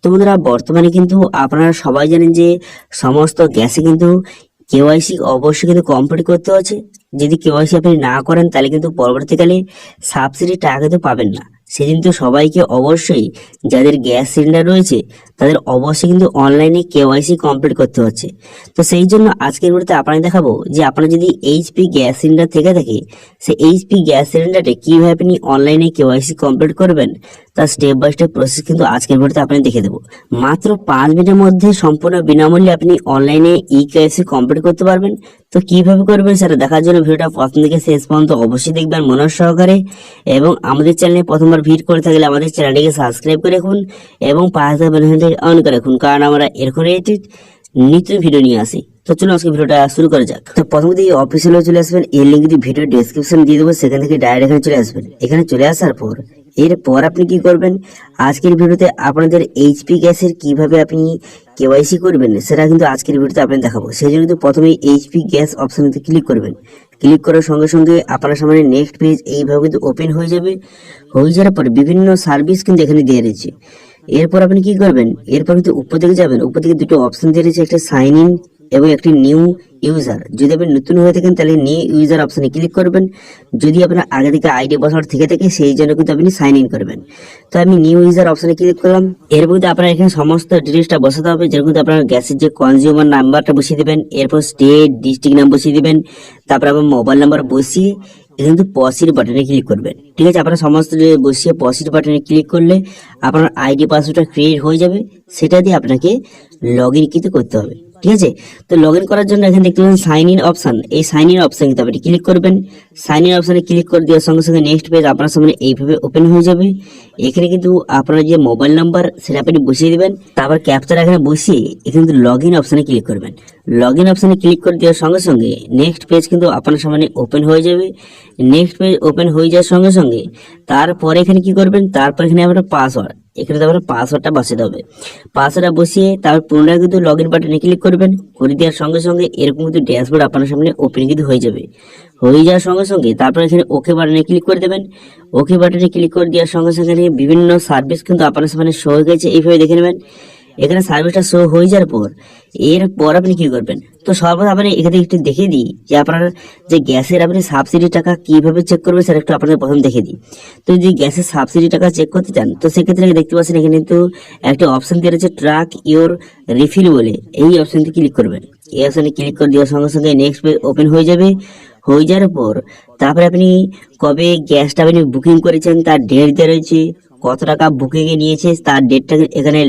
তো বন্ধুরা, বর্তমানে কিন্তু আপনারা সবাই জানেন যে সমস্ত গ্যাসে কিন্তু কেওয়াইসি অবশ্যই কিন্তু কমপ্লিট করতে হচ্ছে। যদি কেওয়াইসি আপনি না করেন তাহলে কিন্তু পরবর্তীকালে সাবসিডি টাকা কিন্তু পাবেন না। সেদিন তো সবাইকে অবশ্যই, যাদের গ্যাস সিলিন্ডার রয়েছে তাদের অবশ্যই কিন্তু অনলাইনে কেওয়াইসি কমপ্লিট করতে হচ্ছে। তো সেই জন্য আজকের ভিডিওতে আপনাকে দেখাবো যে আপনার যদি এইচপি গ্যাস সিলিন্ডার থেকে থাকে, সেই এইচপি গ্যাস সিলিন্ডারে কিভাবে আপনি অনলাইনে কেওয়াইসি কমপ্লিট করবেন তার স্টেপ বাই স্টেপ প্রসেস কিন্তু আজকের ভিডিওতে আপনাকে দেখে দেবো। মাত্র 5 মিনিটের মধ্যে সম্পূর্ণ বিনামূল্যে আপনি অনলাইনে কেওয়াইসি কমপ্লিট করতে পারবেন। তো কিভাবে করবেন সেটা দেখার জন্য ভিডিওটা প্রথম থেকে শেষ পর্যন্ত অবশ্যই দেখবেন মনোযোগ সহকারে। এবং আমাদের চ্যানেলে প্রথমবার ভিজিট করে থাকলে আমাদের চ্যানেলটিকে সাবস্ক্রাইব করে রাখুন এবং পাশে থাকা বেল আইকনটি অন করে রাখুন, কারণ আমরা এরকম নিত্য ভিডিও নিয়ে আসি। তো চলুন আজকে ভিডিওটা শুরু করা যাক। তো প্রথমত এই অফিসিয়ালে চলে আসবেন, এর লিঙ্ক ভিডিও ডেসক্রিপশন দিয়ে দেবো, সেখান থেকে ডাইরেক্ট এখানে চলে আসবেন। এখানে চলে আসার পর এরপর আপনি কি করবেন, আজকের ভিডিওতে আপনাদের এইচপি গ্যাসের কিভাবে আপনি কেওয়াইসি করবেন সেটা কিন্তু আজকের ভিডিওতে আপনাদের দেখাবো। সেই জন্য কিন্তু প্রথমে এইচপি গ্যাস অপশনতে ক্লিক করবেন। ক্লিক করার সঙ্গে সঙ্গে আপনার সামনে নেক্সট পেজ এইভাবে কিন্তু ওপেন হয়ে যাবে। হয়ে যাওয়ার পর বিভিন্ন সার্ভিস কিন্তু এখানে দিয়ে রয়েছে। এরপর আপনি কি করবেন, এরপর কিন্তু উপর দিকে যাবেন। উপর দিকে দুটো অপশন দিয়ে রয়েছে, একটা সাইন ইন এবং একটি নিউ ইউজার। যদি আপনি নতুন হয়ে থাকেন তাহলে নিউ ইউজার অপশনে ক্লিক করবেন। যদি আপনার আগে থেকে আইডি পাসওয়ার্ড থেকে থাকে সেই জন্য কিন্তু আপনি সাইন ইন করবেন। তো আমি নিউ ইউজার অপশনে ক্লিক করলাম। এর মধ্যে আপনার এখানে সমস্ত ডিটেলসটা বসাতে হবে, যেরকম আপনার গ্যাসের যে কনজিউমার নাম্বারটা বসিয়ে দেবেন, এরপর স্টেট ডিস্ট্রিক্ট নাম বসিয়ে দিবেন, তারপর আপনার মোবাইল নাম্বার বসিয়ে কিন্তু পসিড বাটনে ক্লিক করবেন। ঠিক আছে, আপনার সমস্ত বসিয়ে পসিড বাটনে ক্লিক করলে আপনার আইডি পাসওয়ার্ডটা ক্রিয়েট হয়ে যাবে। সেটা দিয়ে আপনাকে লগ ইন কিন্তু করতে হবে। ঠিক আছে, তো লগ ইন করার জন্য এখানে দেখতে পাচ্ছেন সাইন ইন অপশন। এই সাইন ইন অপশন কিন্তু আপনি ক্লিক করবেন। সাইন ইন অপশনে ক্লিক করে দেওয়ার সঙ্গে সঙ্গে নেক্সট পেজ আপনার সামনে এইভাবে ওপেন হয়ে যাবে। এখানে কিন্তু আপনার যে মোবাইল নাম্বার সেটা আপনি বসিয়ে দিবেন, তারপর ক্যাপচার এখানে বসিয়ে এখানে কিন্তু লগ ইন অপশনে ক্লিক করবেন। লগ ইন অপশনে ক্লিক করে দেওয়ার সঙ্গে সঙ্গে নেক্সট পেজ কিন্তু আপনার সামনে ওপেন হয়ে যাবে। নেক্সট পেজ ওপেন হয়ে যাওয়ার সঙ্গে সঙ্গে তারপরে এখানে কি করবেন, তারপর এখানে আপনার পাসওয়ার্ড, এখানে তো আপনার পাসওয়ার্ডটা বসাতে হবে। পাসওয়ার্ডটা বসিয়ে তারপর পুনরায় কিন্তু লগ ইন বাটনে ক্লিক করবেন। করে দেওয়ার সঙ্গে সঙ্গে এরকম কিন্তু ড্যাশবোর্ড আপনার সামনে ওপেন কিন্তু হয়ে যাবে। হয়ে যাওয়ার সঙ্গে সঙ্গে তারপর এখানে ওকে বাটনে ক্লিক করে দেবেন। ওকে বাটনে ক্লিক করে দেওয়ার সঙ্গে সঙ্গে বিভিন্ন সার্ভিস কিন্তু আপনার সামনে শো হয়ে গেছে, এইভাবে দেখে নেবেন। এখানে সার্ভিসটা শো হয়ে যাওয়ার পর এরপর আপনি কি করবেন, তো সর্বদা আপনি এখানে একটু দেখিয়ে দিই যে আপনার যে গ্যাসের আপনি সাবসিডি টাকা কিভাবে চেক করবেন সেটা একটু আপনাদের প্রথম দেখে দিই। তো যদি গ্যাসের সাবসিডি টাকা চেক করতে চান তো সেক্ষেত্রে দেখতে পাচ্ছেন এখানে কিন্তু একটা অপশন দিয়ে রয়েছে ট্র্যাক ইওর রিফিল বলে, এই অপশনটি ক্লিক করবেন। এই অপশনে ক্লিক করে দেওয়ার সঙ্গে সঙ্গে নেক্সট পেজ ওপেন হয়ে যাবে। হয়ে যাওয়ার পর তারপরে আপনি কবে গ্যাসটা আপনি বুকিং করেছেন তার ডেট দেওয়া রয়েছে, কত টাকা বুকিং এ নিয়েছে তার ডেটটা এখানে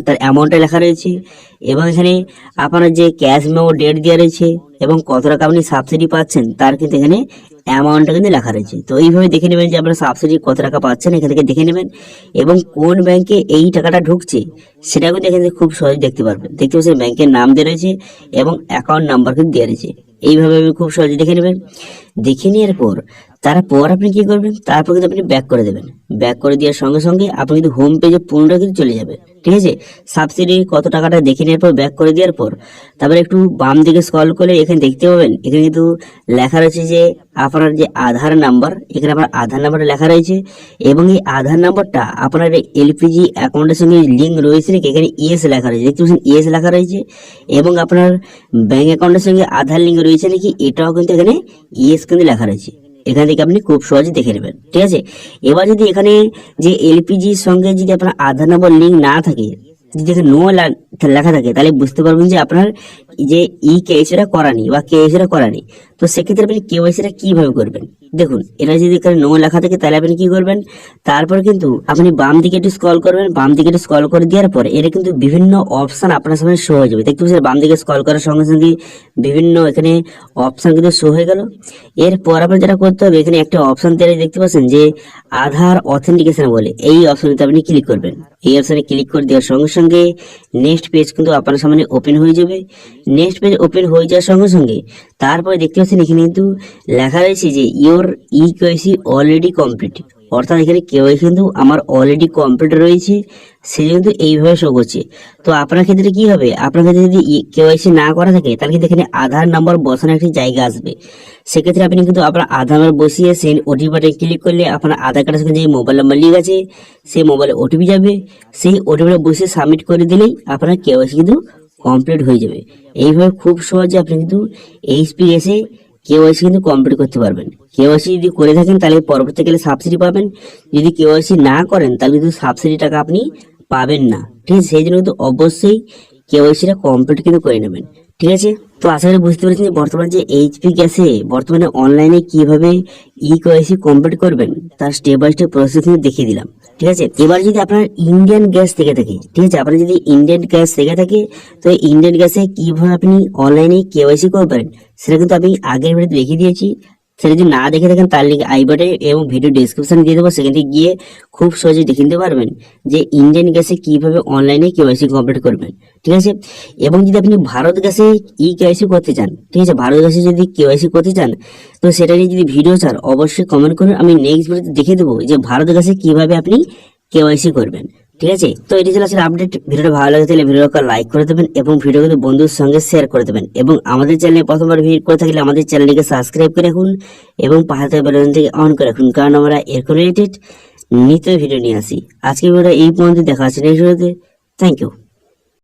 তার অ্যামাউন্টটা লেখা রয়েছে, এবং এখানে আপনার যে ক্যাশ মেমো ডেট দেওয়া রয়েছে এবং কত টাকা আপনি সাবসিডি পাচ্ছেন তার কিন্তু এখানে অ্যামাউন্টটা কিন্তু লেখা রয়েছে। তো এইভাবে দেখে নেবেন যে আপনার সাবসিডি কত টাকা পাচ্ছেন, এখান থেকে দেখে নেবেন। এবং কোন ব্যাংকে এই টাকাটা ঢুকছে সেটা কিন্তু এখানে খুব সহজে দেখতে পারবেন। দেখতে পাচ্ছেন ব্যাংকের নাম দেওয়া রয়েছে এবং অ্যাকাউন্ট নাম্বার কিন্তু দেওয়া রয়েছে। এইভাবে আপনি খুব সহজে দেখে নেবেন। দেখে নেওয়ার পর তারপর আপনি কি করবেন, তারপর কিন্তু আপনি ব্যাক করে দেবেন। ব্যাক করে দেওয়ার সঙ্গে সঙ্গে আপনি কিন্তু হোম পেজে পুনরায় কিন্তু চলে যাবে। ঠিক আছে, সাবসিডি কত টাকাটা দেখে নেওয়ার পর ব্যাক করে দেওয়ার পর তারপরে একটু বাম দিকে স্ক্রল করে এখানে দেখতে পাবেন এখানে কিন্তু লেখা রয়েছে যে আপনার যে আধার নাম্বার, এখানে আপনার আধার নাম্বারটা লেখা রয়েছে এবং এই আধার নাম্বারটা আপনার এলপিজি অ্যাকাউন্টের সঙ্গে লিঙ্ক রয়েছে নাকি, এখানে ইয়েস লেখা রয়েছে। দেখতে পাচ্ছেন ইয়েস লেখা রয়েছে। এবং আপনার ব্যাংক অ্যাকাউন্টের সঙ্গে আধার লিঙ্ক রয়েছে নাকি এটাও কিন্তু এখানে ইয়েস কিন্তু লেখা রয়েছে। এখান থেকে আপনি খুব সহজে দেখে নেবেন। ঠিক আছে, এবার যদি এখানে যে এলপিজির সঙ্গে যদি আপনার আধার নম্বর লিঙ্ক না থাকে, যদি এখানে নো লেখা থাকে তাহলে বুঝতে পারবেন যে আপনার যে কেওয়াইসিটা করানি বা কেওয়াইসিটা করানি। তো সেক্ষেত্রে আপনি কেওয়াইসিটা কিভাবে করবেন, দেখুন এটা যদি এখানে নো লেখা থাকে তাহলে আপনি কি করবেন, তারপর কিন্তু আপনি বাম দিকে একটু স্ক্রল করবেন। বাম দিকে একটু স্ক্রল করে দেওয়ার পর এটা কিন্তু বিভিন্ন অপশন আপনার সামনে শো হয়ে যাবে। দেখতে পাচ্ছেন বাম দিকে স্ক্রল করার সঙ্গে সঙ্গে বিভিন্ন এখানে অপশন কিন্তু শো হয়ে গেল। এরপর আপনার যেটা করতে হবে, এখানে একটা অপশন দেখতে পাচ্ছেন যে আধার অথেন্টিকেশন বলে, এই অপশনটা আপনি ক্লিক করবেন। এই অপশনে ক্লিক করে দেওয়ার সঙ্গে সঙ্গে নেক্সট পেজ কিন্তু আপনার সামনে ওপেন হয়ে যাবে। নেক্সট পেজ ওপেন হয়ে যাওয়ার সঙ্গে সঙ্গে তারপরে দেখতে পাচ্ছেন এখানে কিন্তু লেখা রয়েছে যে ইওর কেওয়াইসি অলরেডি কমপ্লিট, অর্থাৎ এখানে কেওয়াইসি কিন্তু আমার অলরেডি কমপ্লিট রয়েছে, সেই জন্য কিন্তু এইভাবে শো করছে। তো আপনার ক্ষেত্রে কি হবে, আপনার ক্ষেত্রে যদি কেওয়াইসি না করা থাকে তাহলে কিন্তু এখানে আধার নাম্বার বসানোর একটি জায়গা আসবে। সেক্ষেত্রে আপনি কিন্তু আপনার আধার নাম্বার বসিয়ে সেই ওটিপি বাটনে ক্লিক করলে আপনার আধার কার্ডের সঙ্গে যে মোবাইল নাম্বার লিঙ্ক আছে সেই মোবাইলে ওটিপি যাবে, সেই ওটিপিটা বসিয়ে সাবমিট করে দিলেই আপনার কেওয়াইসি কিন্তু কমপ্লিট হয়ে যাবে। এইভাবে খুব সহজে আপনি কিন্তু এইচপি গ্যাসে কেওয়াইসি কিন্তু কমপ্লিট করতে পারবেন। কেওয়াইসি যদি করে থাকেন তাহলে পরবর্তীকালে সাবসিডি পাবেন, যদি কেওয়াইসি না করেন তাহলে কিন্তু সাবসিডি টাকা আপনি পাবেন না। ঠিক আছে, সেই জন্য কিন্তু অবশ্যই কেওয়াইসিটা কমপ্লিট কিন্তু করে নেবেন। ঠিক আছে, তো আশা করি বুঝতে পেরেছেন যে বর্তমানে যে এইচপি গ্যাসে বর্তমানে অনলাইনে কিভাবে কেওয়াইসি কমপ্লিট করবেন তার স্টেপ বাই স্টেপ প্রসেস কিন্তু দেখিয়ে দিলাম। ঠিক আছে, এবার যদি আপনার ইন্ডিয়ান গ্যাস থেকে থাকে, ঠিক আছে, আপনার যদি ইন্ডিয়ান গ্যাস থেকে থাকে তো ইন্ডিয়ান গ্যাসে কিভাবে আপনি অনলাইনে কেওয়াইসি করবেন সেটা কিন্তু আমি আগের ভিডিওতে দেখিয়ে দিয়েছি। সেটা যদি না দেখে থাকেন তার লিঙ্ক আই বাটনে এবং ভিডিও ডেসক্রিপশনে দিয়ে দেবো, সেখান থেকে গিয়ে খুব সহজে দেখে নিতে পারবেন যে ইন্ডিয়ান গ্যাসে কিভাবে অনলাইনে কেওয়াইসি কমপ্লিট করবেন। ঠিক আছে, এবং যদি আপনি ভারত গ্যাসে কেওয়াইসি করতে চান, ঠিক আছে, ভারত গ্যাসে যদি কেওয়াইসি করতে চান তো সেটা নিয়ে যদি ভিডিও চান অবশ্যই কমেন্ট করুন, আমি নেক্সট ভিডিওতে দেখে দেবো যে ভারত গ্যাসে কিভাবে আপনি কেওয়াইসি করবেন। ঠিক আছে, তো এটি ছিল আসলে আপডেট। ভিডিওটা ভালো লাগে তাহলে ভিডিওটা লাইক করে দেবেন এবং ভিডিও কিন্তু বন্ধুর সঙ্গে শেয়ার করে দেবেন, এবং আমাদের চ্যানেলে প্রথমবার ভিজিট করে থাকলে আমাদের চ্যানেলটিকে সাবস্ক্রাইব করে রাখুন এবং পাশে থাকা বেল আইকন থেকে অন করে রাখুন, কারণ আমরা এরকম রিলেটেড নিত্য ভিডিও নিয়ে আসি। আজকে ভিডিওটা এই পর্যন্ত, দেখা হচ্ছে নেক্সট ভিডিওতে। Thank you.